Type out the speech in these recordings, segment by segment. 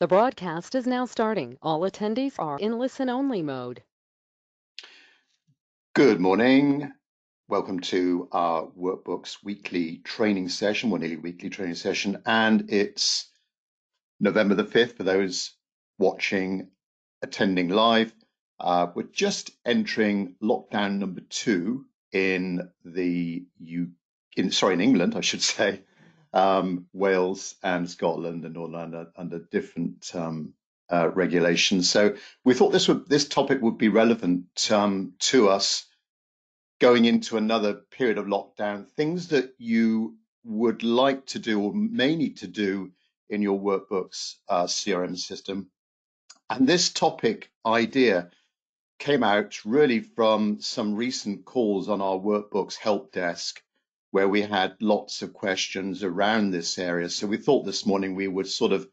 The broadcast is now starting. All attendees are in listen-only mode. Good morning. Welcome to our Workbooks weekly training session, or nearly weekly training session, and it's November the 5th for those watching, attending live. We're just entering lockdown number 2 in in England, I should say. Wales and Scotland and all under different regulations. So we thought this topic would be relevant to us going into another period of lockdown. Things that you would like to do or may need to do in your Workbooks CRM system. And this topic idea came out really from some recent calls on our Workbooks help desk, where we had lots of questions around this area. So we thought this morning we would sort of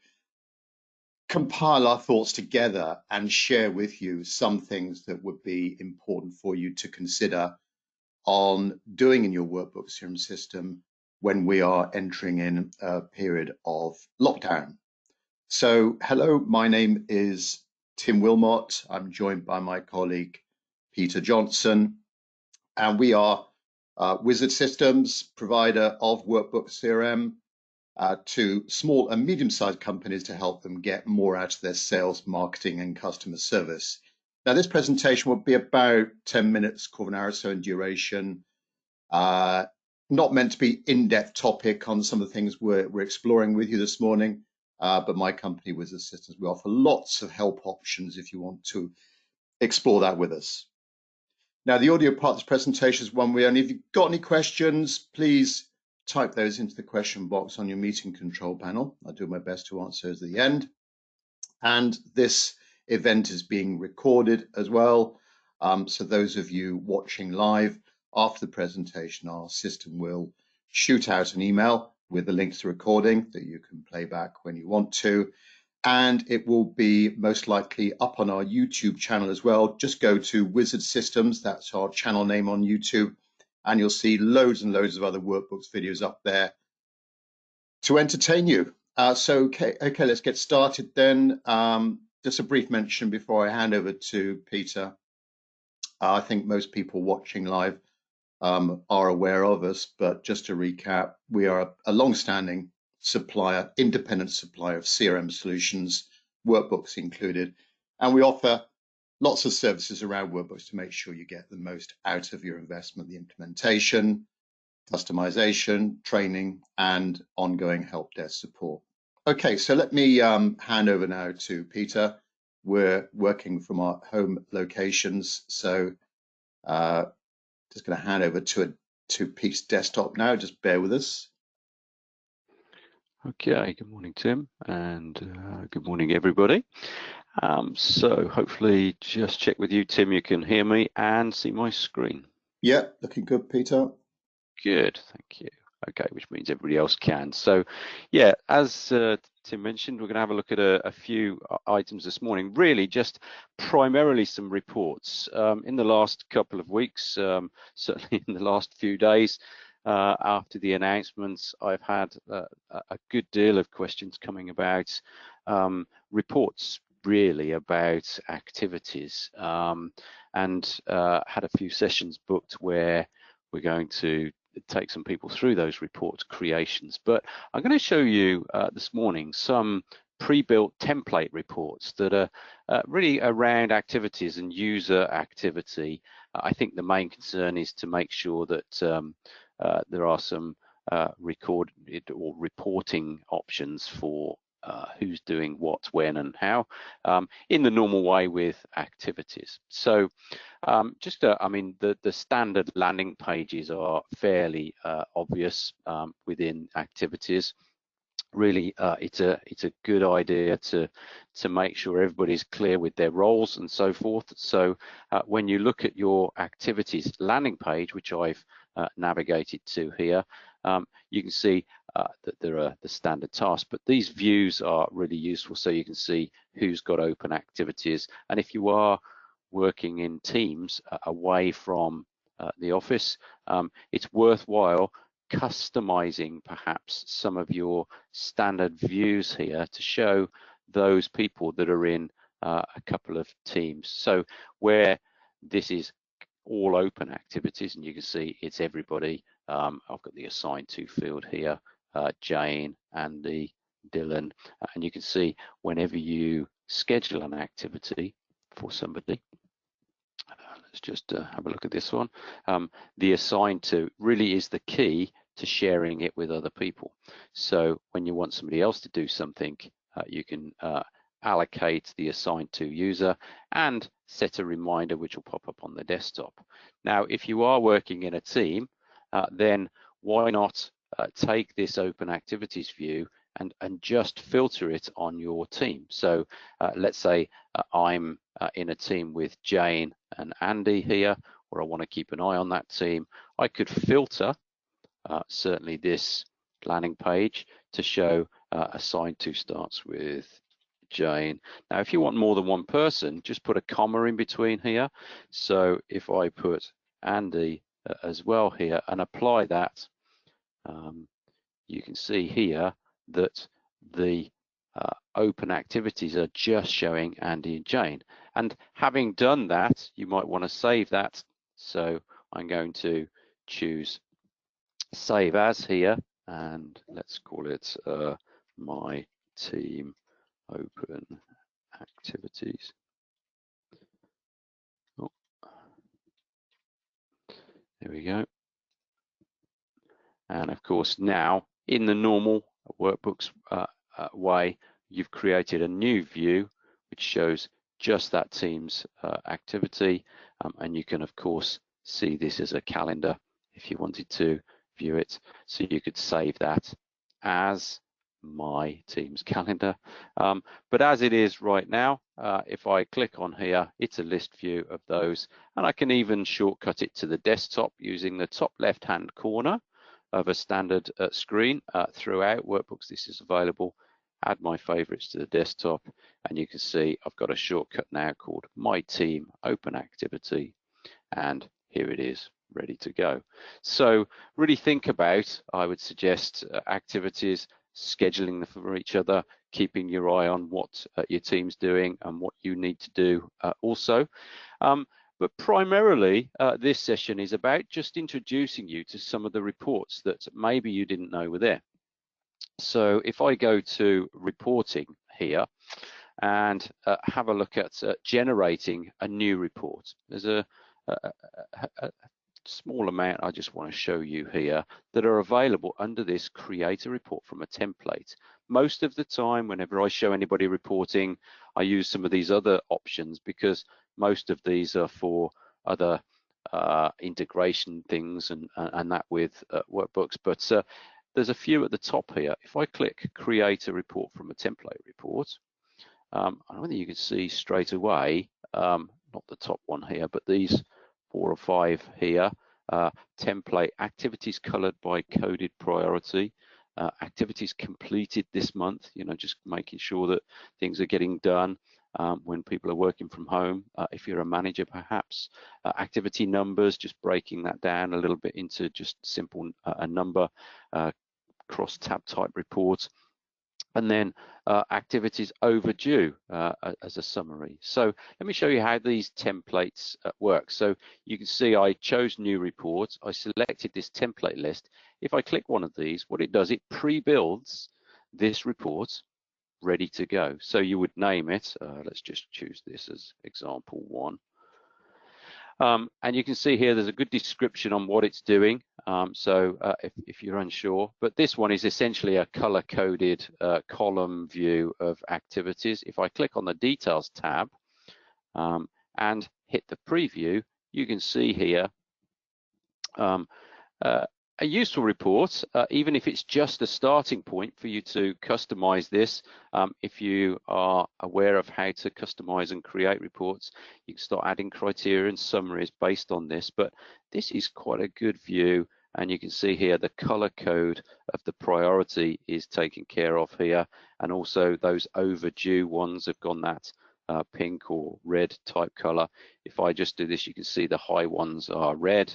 compile our thoughts together and share with you some things that would be important for you to consider on doing in your Workbooks CRM system when we are entering in a period of lockdown. So hello, my name is Tim Wilmot. I'm joined by my colleague Peter Johnson, and we are Wizard Systems, provider of Workbooks CRM to small and medium-sized companies to help them get more out of their sales, marketing, and customer service. Now, this presentation will be about 10 minutes, quarter of an hour or so in duration. Not meant to be in-depth topic on some of the things we're exploring with you this morning, but my company, Wizard Systems, we offer lots of help options if you want to explore that with us. Now, the audio part of this presentation is one way only. If you've got any questions, please type those into the question box on your meeting control panel. I'll do my best to answer those at the end. And this event is being recorded as well. So those of you watching live after the presentation, our system will shoot out an email with the link to the recording that you can play back when you want to. And it will be most likely up on our YouTube channel as well. Just go to Wizard Systems, that's our channel name on YouTube, and you'll see loads and loads of other Workbooks videos up there to entertain you. Okay, let's get started then. Just a brief mention before I hand over to Peter. I think most people watching live are aware of us, but just to recap, we are a long-standing supplier, independent supplier of CRM solutions, Workbooks included, and we offer lots of services around Workbooks to make sure you get the most out of your investment, the implementation, customization, training, and ongoing help desk support. Okay, so let me hand over now to Peter. We're working from our home locations, so just going to hand over to Pete's desktop now. Just bear with us. Okay, good morning, Tim, and good morning, everybody. So hopefully, just check with you, Tim, you can hear me and see my screen. Yeah, looking good, Peter. Good, thank you. Okay, which means everybody else can. So, yeah, as Tim mentioned, we're going to have a look at a few items this morning, really just primarily some reports. In the last couple of weeks, certainly in the last few days, after the announcements, I've had a good deal of questions coming about reports, really about activities, and had a few sessions booked where we're going to take some people through those report creations. But I'm going to show you this morning some pre-built template reports that are really around activities and user activity. I think the main concern is to make sure that there are some recorded or reporting options for who's doing what, when, and how in the normal way with activities. So I mean, the standard landing pages are fairly obvious within activities. Really, it's a good idea to make sure everybody's clear with their roles and so forth. So when you look at your activities landing page, which I've navigated to here, you can see that there are the standard tasks, but these views are really useful so you can see who's got open activities. And if you are working in teams away from the office, it's worthwhile customizing perhaps some of your standard views here to show those people that are in a couple of teams. So where this is all open activities, and you can see it's everybody. I've got the assigned to field here, Jane, Andy, Dylan, and you can see whenever you schedule an activity for somebody, let's just have a look at this one. The assigned to really is the key to sharing it with other people. So when you want somebody else to do something, you can allocate the assigned to user and set a reminder which will pop up on the desktop. Now, if you are working in a team, then why not take this open activities view and just filter it on your team. So let's say I'm in a team with Jane and Andy here, or I want to keep an eye on that team. I could filter certainly this landing page to show assigned to starts with Jane. Now, if you want more than one person, just put a comma in between here. So if I put Andy as well here and apply that, you can see here that the open activities are just showing Andy and Jane. And having done that, you might want to save that. So I'm going to choose save as here, and let's call it my team open activities. Oh, there we go. And of course, now in the normal Workbooks way, you've created a new view which shows just that team's activity, and you can of course see this as a calendar if you wanted to view it. So you could save that as my team's calendar, but as it is right now, if I click on here, it's a list view of those, and I can even shortcut it to the desktop using the top left hand corner of a standard screen. Throughout Workbooks this is available. Add my favorites to the desktop, and you can see I've got a shortcut now called my team open activity, and here it is ready to go. So really think about, I would suggest, activities, scheduling them for each other, keeping your eye on what your team's doing and what you need to do also. But primarily, this session is about just introducing you to some of the reports that maybe you didn't know were there. So if I go to reporting here and have a look at generating a new report, there's a small amount I just want to show you here that are available under this create a report from a template. Most of the time, whenever I show anybody reporting, I use some of these other options because most of these are for other integration things and that with Workbooks, but there's a few at the top here. If I click create a report from a template report, I don't think you can see straight away, not the top one here, but these 4 or 5 here, template activities colored by coded priority, activities completed this month, just making sure that things are getting done when people are working from home. If you're a manager, perhaps activity numbers, just breaking that down a little bit into just simple a number cross tab type reports, and then activities overdue as a summary. So let me show you how these templates work. So you can see I chose new reports, I selected this template list. If I click one of these, what it does, it pre-builds this report ready to go. So you would name it, let's just choose this as example 1. And you can see here there's a good description on what it's doing, so if you're unsure, but this one is essentially a color-coded column view of activities. If I click on the details tab and hit the preview, you can see here a useful report, even if it's just a starting point for you to customize this. If you are aware of how to customize and create reports, you can start adding criteria and summaries based on this, but this is quite a good view, and you can see here the color code of the priority is taken care of here, and also those overdue ones have gone that pink or red type color. If I just do this, you can see the high ones are red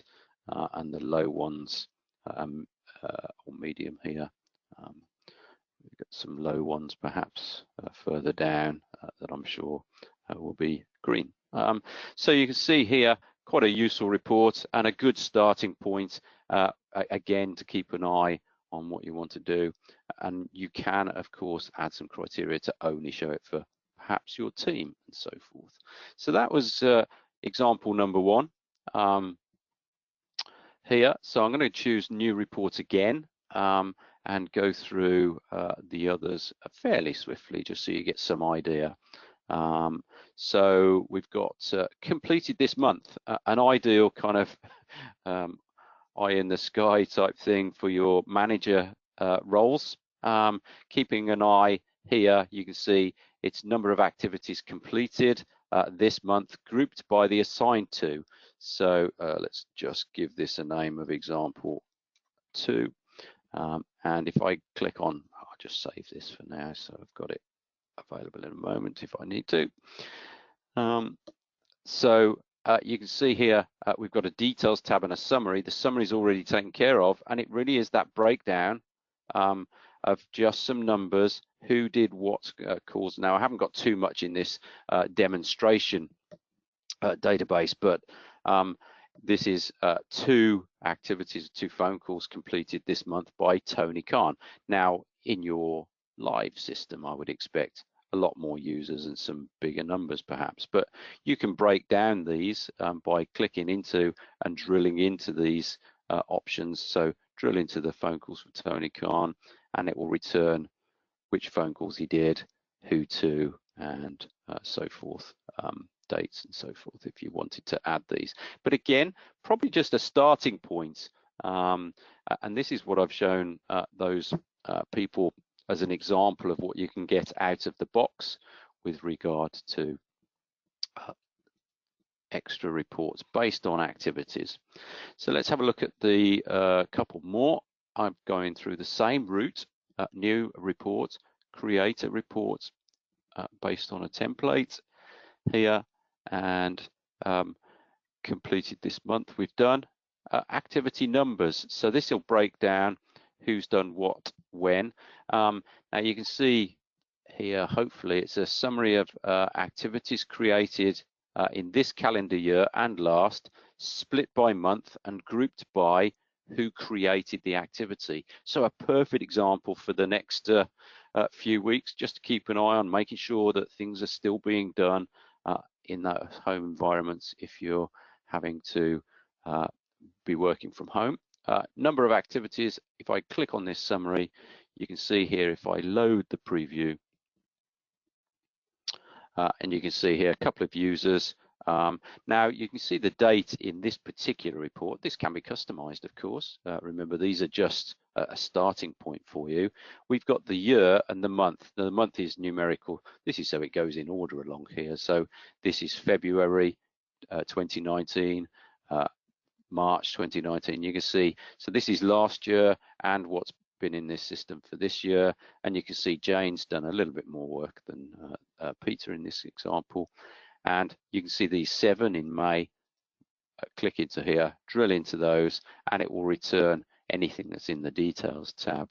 and the low ones or medium here. We've got some low ones perhaps further down that I'm sure will be green. So you can see here quite a useful report and a good starting point, again, to keep an eye on what you want to do. And you can, of course, add some criteria to only show it for perhaps your team and so forth. So that was example number one here. So I'm going to choose new report again and go through the others fairly swiftly just so you get some idea. So we've got completed this month, an ideal kind of eye in the sky type thing for your manager roles. Keeping an eye here, you can see its number of activities completed this month, grouped by the assigned to. So let's just give this a name of example 2. And if I click on, I'll just save this for now, so I've got it available in a moment if I need to. So you can see here we've got a details tab and a summary. The summary is already taken care of, and it really is that breakdown of just some numbers, who did what calls. Now I haven't got too much in this demonstration database, but this is 2 activities, 2 phone calls completed this month by Tony Khan. Now in your live system I would expect a lot more users and some bigger numbers perhaps, but you can break down these by clicking into and drilling into these options. So drill into the phone calls for Tony Khan and it will return which phone calls he did, who to, and so forth, dates and so forth if you wanted to add these. But again, probably just a starting point, and this is what I've shown those people as an example of what you can get out of the box with regard to extra reports based on activities. So let's have a look at the couple more. I'm going through the same route, new report, create a report based on a template here, and completed this month. We've done activity numbers, so this will break down who's done what when. Now you can see here, hopefully it's a summary of activities created in this calendar year and last, split by month and grouped by who created the activity. So a perfect example for the next few weeks, just to keep an eye on making sure that things are still being done in those home environments if you're having to be working from home. Number of activities, if I click on this summary, you can see here if I load the preview, and you can see here a couple of users. Now you can see the date in this particular report. This can be customized, of course. Remember, these are just a starting point for you. We've got the year and the month. Now, the month is numerical. This is so it goes in order along here. So this is February 2019, March 2019. You can see, so this is last year and what's been in this system for this year, and you can see Jane's done a little bit more work than Peter in this example, and you can see these 7 in May. Click into here, drill into those, and it will return anything that's in the details tab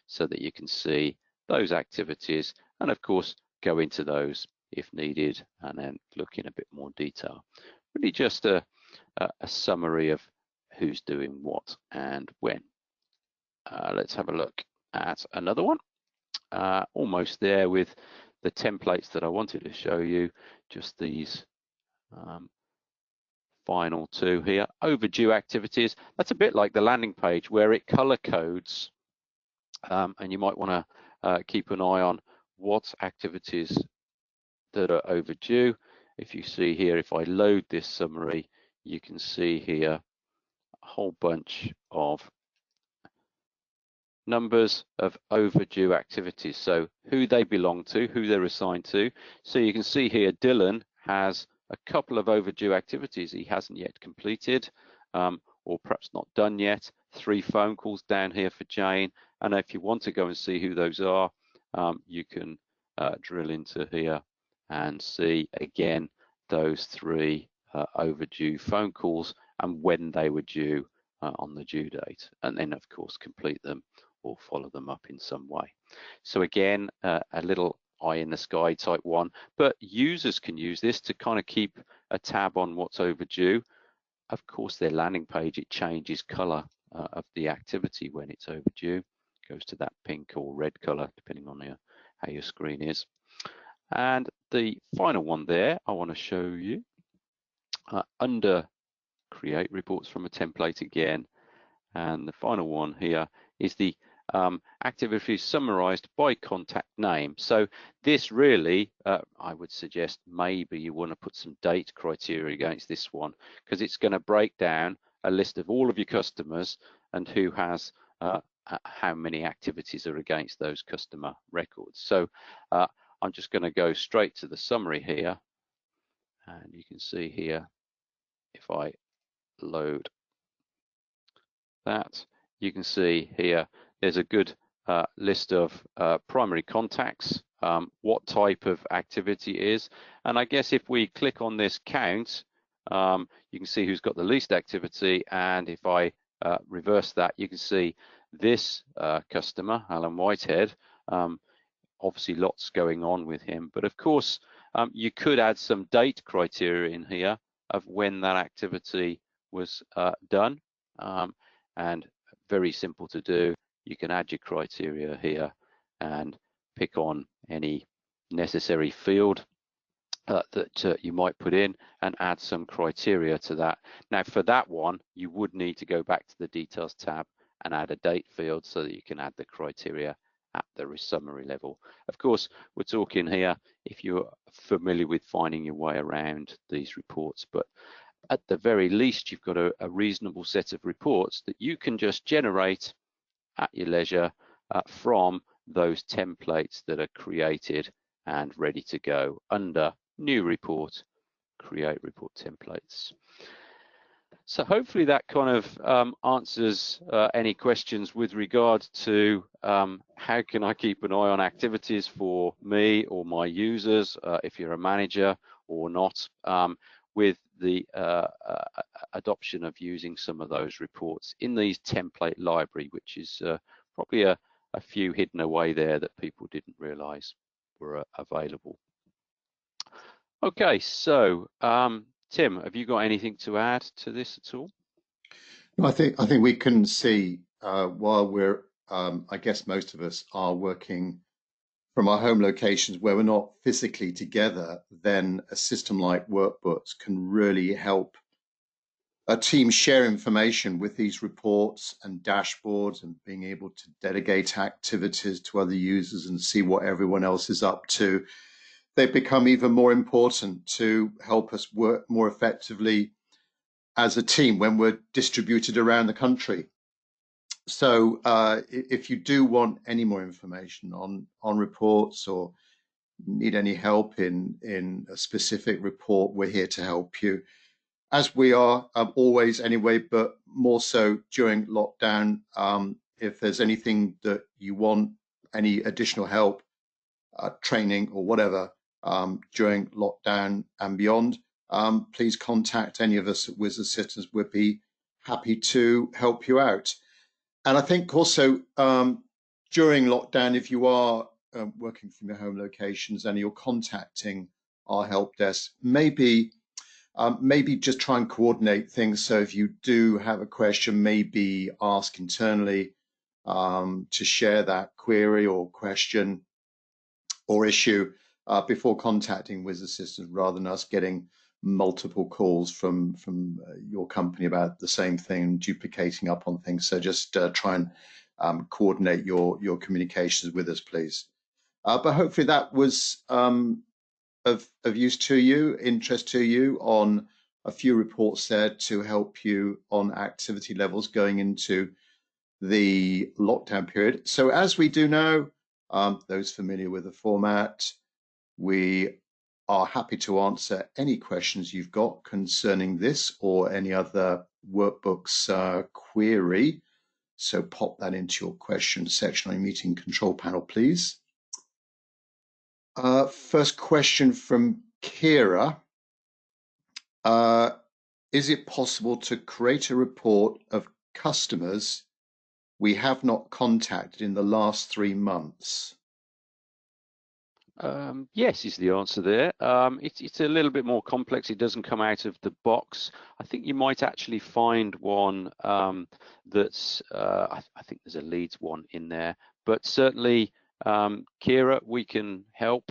so that you can see those activities, and of course go into those if needed and then look in a bit more detail. Really just a summary of who's doing what and when. Let's have a look at another one. Almost there with the templates that I wanted to show you, just these final 2 here. Overdue activities, that's a bit like the landing page where it color codes, and you might want to keep an eye on what activities that are overdue. If you see here, if I load this summary, you can see here a whole bunch of numbers of overdue activities, so who they belong to, who they're assigned to. So you can see here Dylan has a couple of overdue activities he hasn't yet completed, or perhaps not done yet. 3 phone calls down here for Jane, and if you want to go and see who those are, you can drill into here and see again those 3 overdue phone calls and when they were due on the due date, and then of course complete them or follow them up in some way. So again, a little eye in the sky type one, but users can use this to kind of keep a tab on what's overdue. Of course, their landing page, it changes color of the activity when it's overdue. Goes to that pink or red color, depending on how your screen is. And the final one there, I want to show you under create reports from a template again. And the final one here is the activity summarized by contact name. So this really, I would suggest maybe you want to put some date criteria against this one, because it's going to break down a list of all of your customers and who has how many activities are against those customer records. So I'm just going to go straight to the summary here, and you can see here, if I load that, you can see here there's a good list of primary contacts, what type of activity is, and I guess if we click on this count, you can see who's got the least activity, and if I reverse that, you can see this customer, Alan Whitehead, obviously lots going on with him, but of course you could add some date criteria in here of when that activity was done, and very simple to do. You can add your criteria here and pick on any necessary field that you might put in and add some criteria to that. Now for that one, you would need to go back to the details tab and add a date field so that you can add the criteria at the summary level. Of course, we're talking here if you're familiar with finding your way around these reports, but at the very least, you've got a reasonable set of reports that you can just generate at your leisure from those templates that are created and ready to go under New Report, Create Report Templates. So hopefully that kind of answers any questions with regard to how can I keep an eye on activities for me or my users, if you're a manager or not, with the adoption of using some of those reports in these template library, which is probably a few hidden away there that people didn't realize were available. Okay, so Tim, have you got anything to add to this at all? No, I think we can see while we're I guess most of us are working from our home locations where we're not physically together, then a system like Workbooks can really help a team share information with these reports and dashboards, and being able to delegate activities to other users and see what everyone else is up to. They've become even more important to help us work more effectively as a team when we're distributed around the country. So if you do want any more information on reports or need any help in a specific report, we're here to help you, as we are always anyway, but more so during lockdown. If there's anything that you want, any additional help, training or whatever during lockdown and beyond, please contact any of us at Wizard Systems. We'd be happy to help you out. And I think also during lockdown, if you are working from your home locations and you're contacting our help desk, maybe just try and coordinate things. So if you do have a question, maybe ask internally to share that query or question or issue before contacting Wizard Systems, rather than us getting multiple calls from your company about the same thing and duplicating up on things. So just try and coordinate your communications with us, please. But hopefully that was of use to you, interest to you, on a few reports there to help you on activity levels going into the lockdown period. So as we do now, those familiar with the format, we are happy to answer any questions you've got concerning this or any other Workbooks query. So pop that into your question section on your meeting control panel, please. First question from Kira. Is it possible to create a report of customers we have not contacted in the last 3 months? Yes is the answer there. It's a little bit more complex. It doesn't come out of the box. I think you might actually find one that's, I think there's a leads one in there, but certainly, Kira, we can help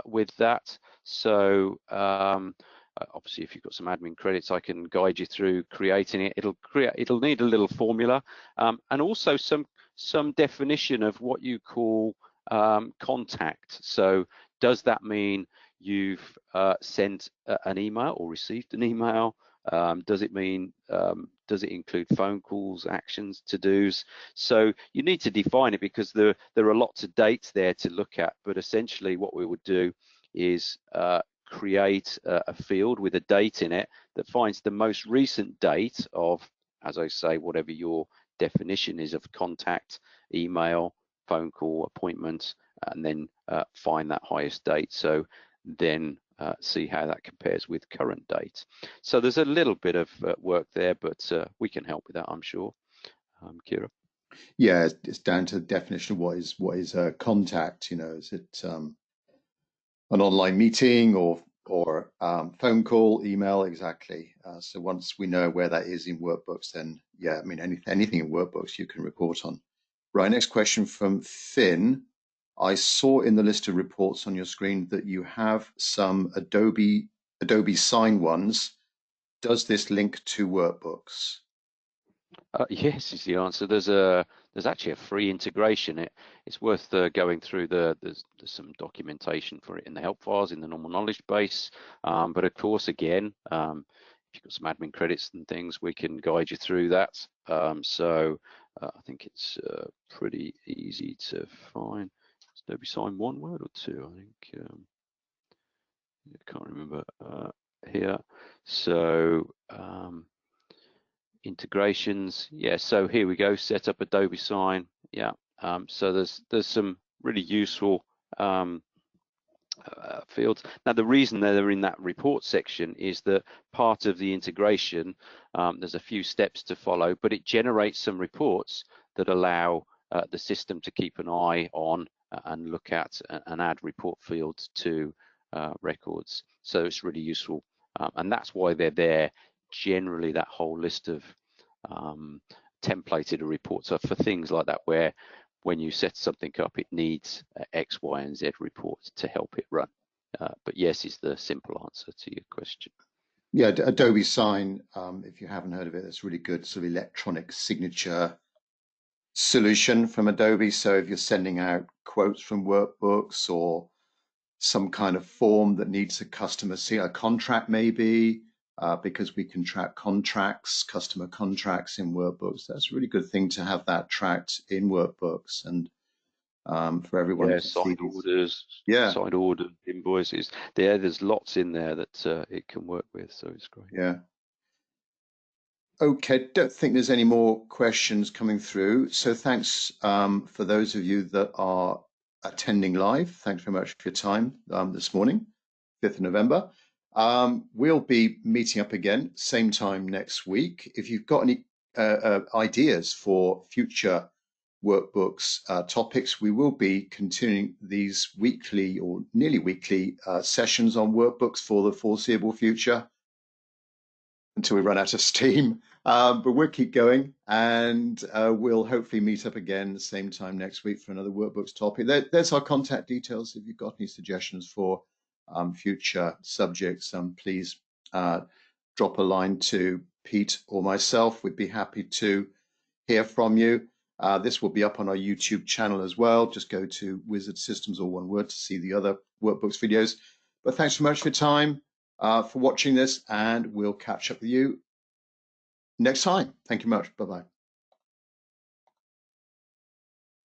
with that. So obviously, if you've got some admin credits, I can guide you through creating it. It'll need a little formula, and also some definition of what you call contact. So does that mean you've sent an email or received an email? Does it mean, does it include phone calls, actions, to-dos? So you need to define it, because there are lots of dates there to look at, but essentially what we would do is create a field with a date in it that finds the most recent date of, as I say, whatever your definition is of contact, email, phone call, appointment, and then find that highest date. So then see how that compares with current date. So there's a little bit of work there, but we can help with that, I'm sure. Kira. Yeah, it's down to the definition of what is a contact. You know, is it an online meeting or phone call, email? Exactly. So once we know where that is in workbooks, then yeah, I mean anything in workbooks you can report on. Right. Next question from Finn. I saw in the list of reports on your screen that you have some Adobe Sign ones. Does this link to workbooks? Yes is the answer. There's actually a free integration. It's worth going through there's some documentation for it in the help files in the normal knowledge base. But of course, again, if you've got some admin credits and things, we can guide you through that. So I think it's pretty easy to find. Is Adobe Sign one word or two? I think I can't remember here. So integrations, yeah, so here we go, set up Adobe Sign. Yeah, so there's some really useful fields. Now the reason they're in that report section is that part of the integration, there's a few steps to follow, but it generates some reports that allow the system to keep an eye on and look at and add report fields to records. So it's really useful, and that's why they're there. Generally, that whole list of templated reports are for things like that, where when you set something up, it needs X, Y, and Z reports to help it run. But yes is the simple answer to your question. Yeah, Adobe Sign, if you haven't heard of it, it's really good sort of electronic signature solution from Adobe. So if you're sending out quotes from workbooks or some kind of form that needs a customer see a contract maybe, because we can track contracts, customer contracts in workbooks. That's a really good thing to have that tracked in workbooks, and for everyone to see signed orders, yeah, signed order invoices. There's lots in there that it can work with, so it's great. Yeah. Okay, don't think there's any more questions coming through. So thanks for those of you that are attending live. Thanks very much for your time this morning, 5th of November. We'll be meeting up again, same time next week. If you've got any ideas for future workbooks topics, we will be continuing these weekly or nearly weekly sessions on workbooks for the foreseeable future, until we run out of steam. But we'll keep going, and we'll hopefully meet up again same time next week for another workbooks topic. There's our contact details. If you've got any suggestions for future subjects, please drop a line to Pete or myself. We'd be happy to hear from you. This will be up on our YouTube channel as well. Just go to Wizard Systems, all one word, to see the other workbooks videos. But thanks so much for your time, for watching this, and we'll catch up with you next time. Thank you much. Bye-bye.